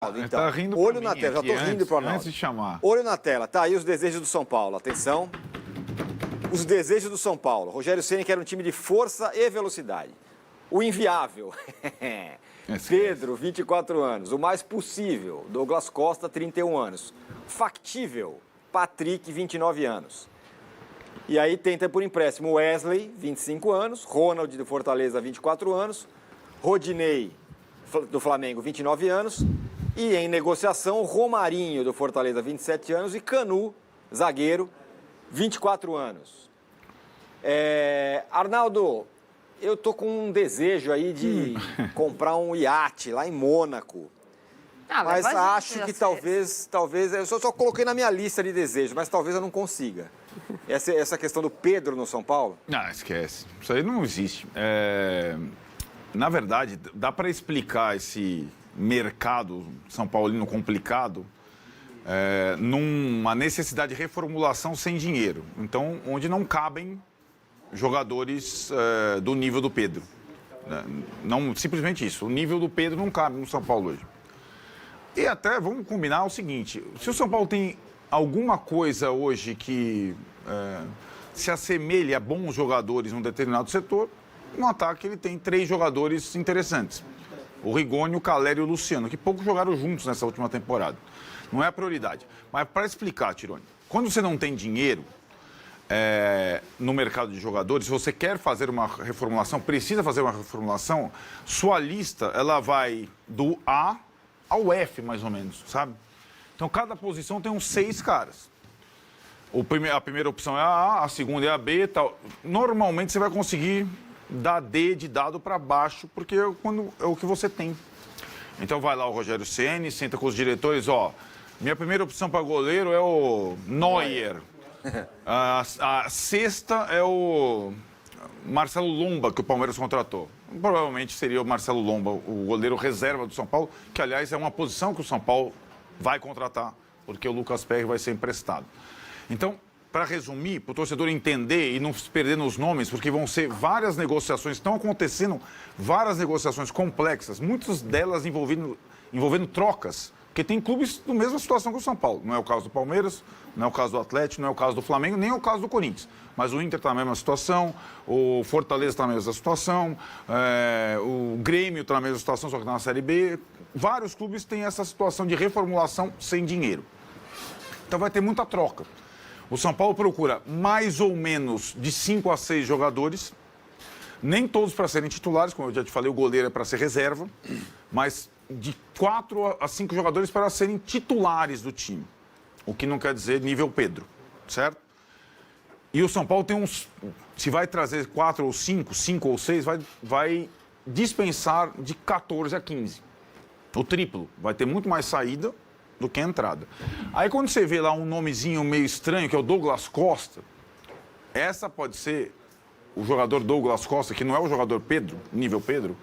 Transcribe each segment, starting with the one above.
Então, tá rindo olho pra na mim tela, já aqui, tô rindo pro Arnaldo. antes de chamar. Olho na tela, tá aí os desejos do São Paulo, atenção. Os desejos do São Paulo. Rogério Ceni quer um time de força e velocidade. O inviável. Pedro, 24 anos. O mais possível, Douglas Costa, 31 anos. Factível, Patrick, 29 anos. E aí tenta por empréstimo Wesley, 25 anos. Ronald, do Fortaleza, 24 anos. Rodinei, do Flamengo, 29 anos. E em negociação, Romarinho, do Fortaleza, 27 anos. E Canu, zagueiro, 24 anos. Arnaldo, eu tô com um desejo aí de comprar um iate lá em Mônaco. Mas acho que talvez eu só coloquei na minha lista de desejos, mas talvez eu não consiga. Essa questão do Pedro no São Paulo? Não, esquece. Isso aí não existe. Na verdade, dá para explicar esse mercado São Paulino complicado numa necessidade de reformulação sem dinheiro. Então, onde não cabem jogadores do nível do Pedro. Não, simplesmente isso. O nível do Pedro não cabe no São Paulo hoje. E até vamos combinar o seguinte: se o São Paulo tem alguma coisa hoje que se assemelha a bons jogadores num determinado setor, no ataque ele tem 3 jogadores interessantes. O Rigoni, o Calleri e o Luciano, que pouco jogaram juntos nessa última temporada. Não é a prioridade. Mas para explicar, Tironi, quando você não tem dinheiro no mercado de jogadores, se você quer fazer uma reformulação, precisa fazer uma reformulação, sua lista ela vai do A ao F, mais ou menos, sabe? Então, cada posição tem uns 6 caras. A primeira opção é a A, a segunda é a B e tal. Normalmente, você vai conseguir dar D de dado para baixo, porque é o que você tem. Então, vai lá o Rogério Ceni, senta com os diretores, minha primeira opção para goleiro é o Neuer. A sexta é o Marcelo Lomba, que o Palmeiras contratou. Provavelmente seria o Marcelo Lomba, o goleiro reserva do São Paulo, que, aliás, é uma posição que o São Paulo vai contratar, porque o Lucas Perry vai ser emprestado. Então, para resumir, para o torcedor entender e não se perder nos nomes, porque vão ser várias negociações, estão acontecendo várias negociações complexas, muitas delas envolvendo trocas, porque tem clubes na mesma situação que o São Paulo. Não é o caso do Palmeiras, não é o caso do Atlético, não é o caso do Flamengo, nem é o caso do Corinthians. Mas o Inter está na mesma situação, o Fortaleza está na mesma situação, o Grêmio está na mesma situação, só que está na Série B. Vários clubes têm essa situação de reformulação sem dinheiro. Então vai ter muita troca. O São Paulo procura mais ou menos de 5 a 6 jogadores, nem todos para serem titulares, como eu já te falei, o goleiro é para ser reserva, mas de 4 a 5 jogadores para serem titulares do time. O que não quer dizer nível Pedro, certo? E o São Paulo tem se vai trazer 4 ou 5, 5 ou 6, vai dispensar de 14 a 15. O triplo. Vai ter muito mais saída do que entrada. Aí quando você vê lá um nomezinho meio estranho, que é o Douglas Costa, essa pode ser o jogador Douglas Costa, que não é o jogador Pedro, nível Pedro,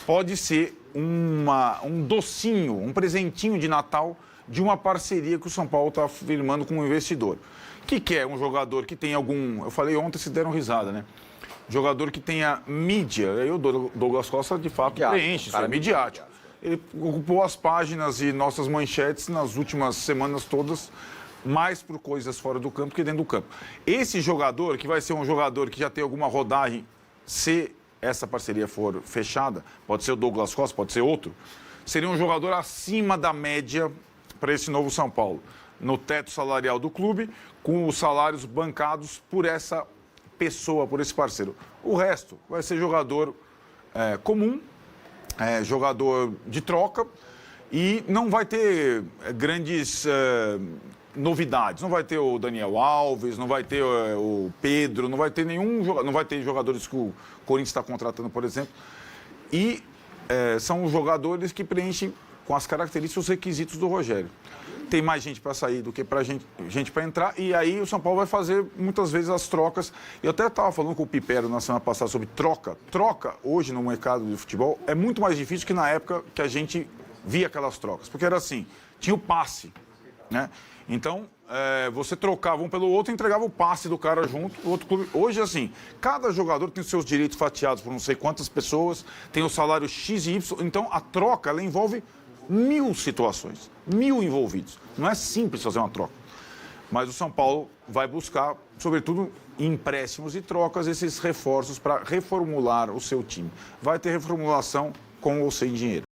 pode ser um docinho, um presentinho de Natal de uma parceria que o São Paulo está firmando com um investidor. Que é um jogador que tem eu falei ontem, se deram risada, né? Jogador que tenha mídia, aí o Douglas Costa de fato preenche, isso é midiático. Ele ocupou as páginas e nossas manchetes nas últimas semanas todas, mais por coisas fora do campo que dentro do campo. Esse jogador, que vai ser um jogador que já tem alguma rodagem, se essa parceria for fechada, pode ser o Douglas Costa, pode ser outro, seria um jogador acima da média para esse novo São Paulo, no teto salarial do clube, com os salários bancados por essa pessoa, por esse parceiro. O resto vai ser jogador comum, jogador de troca, e não vai ter grandes novidades. Não vai ter o Daniel Alves, não vai ter o Pedro, não vai ter não vai ter jogadores que o Corinthians está contratando, por exemplo. E são jogadores que preenchem com as características, os requisitos do Rogério. Tem mais gente para sair do que gente para entrar, e aí o São Paulo vai fazer muitas vezes as trocas. Eu até estava falando com o Pipero na semana passada sobre troca. Troca hoje no mercado de futebol é muito mais difícil que na época que a gente via aquelas trocas, porque era assim, tinha o passe, né? Então, você trocava um pelo outro e entregava o passe do cara junto, o outro clube. Hoje, assim, cada jogador tem os seus direitos fatiados por não sei quantas pessoas, tem o salário X e Y, então a troca, ela envolve 1000 situações, 1000 envolvidos. Não é simples fazer uma troca. Mas o São Paulo vai buscar, sobretudo em empréstimos e trocas, esses reforços para reformular o seu time. Vai ter reformulação com ou sem dinheiro.